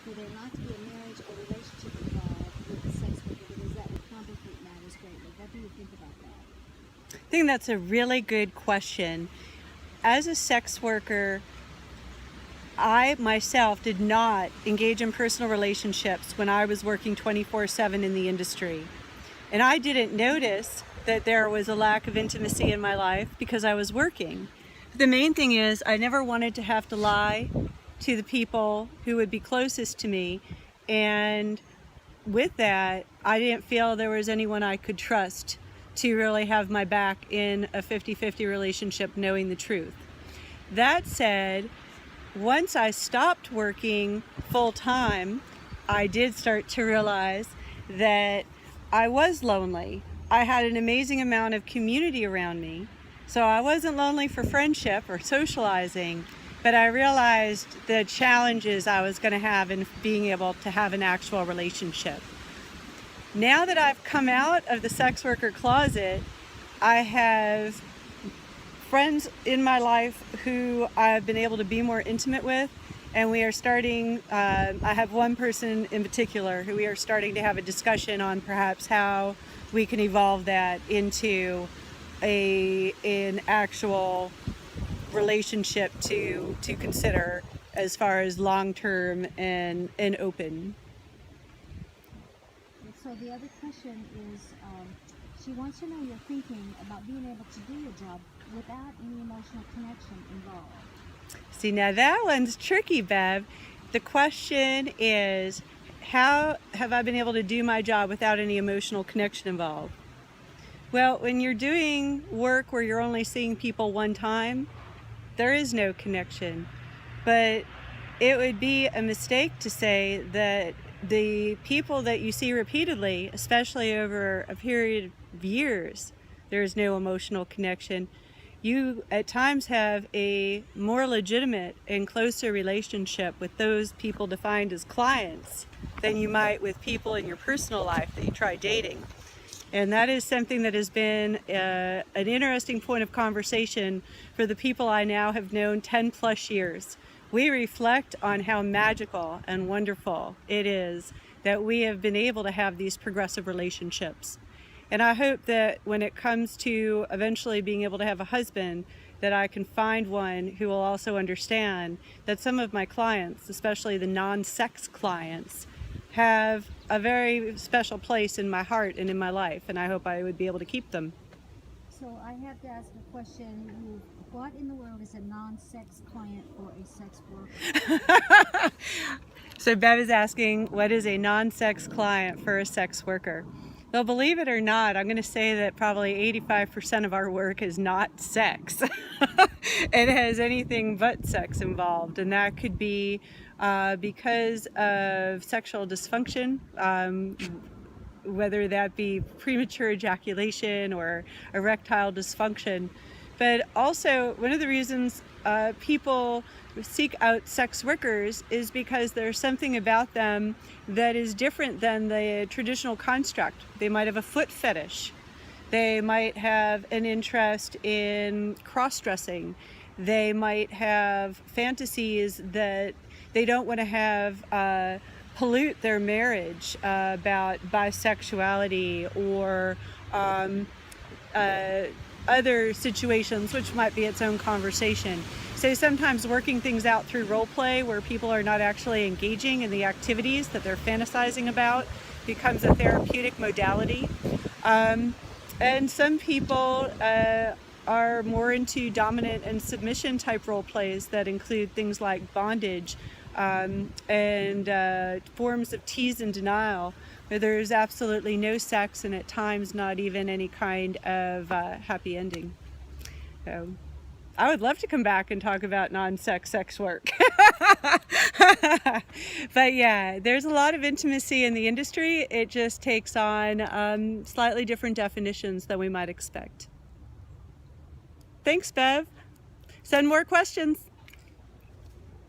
for there not to be a marriage or relationship involved with the sex worker because that would complicate matters greatly. What do you think about that? I think that's a really good question. As a sex worker, I myself did not engage in personal relationships when I was working 24/7 in the industry. And I didn't notice that there was a lack of intimacy in my life because I was working. The main thing is I never wanted to have to lie to the people who would be closest to me. And with that, I didn't feel there was anyone I could trust to really have my back in a 50-50 relationship knowing the truth. That said, once I stopped working full-time, I did start to realize that I was lonely. I had an amazing amount of community around me. So I wasn't lonely for friendship or socializing, but I realized the challenges I was going to have in being able to have an actual relationship. Now that I've come out of the sex worker closet, I have friends in my life who I've been able to be more intimate with, and we are starting, I have one person in particular who we are starting to have a discussion on perhaps how we can evolve that into an actual relationship to consider as far as long-term and open. So the other question is, she wants to know your thinking about being able to do your job without any emotional connection involved. See, now that one's tricky, Bev. The question is, how have I been able to do my job without any emotional connection involved? Well, when you're doing work where you're only seeing people one time, there is no connection. But it would be a mistake to say that the people that you see repeatedly, especially over a period of years, there is no emotional connection. You at times have a more legitimate and closer relationship with those people defined as clients than you might with people in your personal life that you try dating. And that is something that has been an interesting point of conversation for the people I now have known 10 plus years. We reflect on how magical and wonderful it is that we have been able to have these progressive relationships. And I hope that when it comes to eventually being able to have a husband, that I can find one who will also understand that some of my clients, especially the non-sex clients, have a very special place in my heart and in my life, and I hope I would be able to keep them. So I have to ask a question. What in the world is a non-sex client for a sex worker? So Bev is asking, what is a non-sex client for a sex worker? Well, believe it or not, I'm going to say that probably 85% of our work is not sex. It has anything but sex involved, and that could be because of sexual dysfunction, whether that be premature ejaculation or erectile dysfunction. But also, one of the reasons people seek out sex workers is because there's something about them that is different than the traditional construct. They might have a foot fetish. They might have an interest in cross-dressing. They might have fantasies that they don't want to have pollute their marriage about bisexuality or other situations, which might be its own conversation. So sometimes working things out through role play where people are not actually engaging in the activities that they're fantasizing about becomes a therapeutic modality. And some people are more into dominant and submission type role plays that include things like bondage and forms of tease and denial, where there's absolutely no sex and at times not even any kind of happy ending. So I would love to come back and talk about non-sex sex work. But yeah, there's a lot of intimacy in the industry. It just takes on slightly different definitions than we might expect. Thanks, Bev. Send more questions.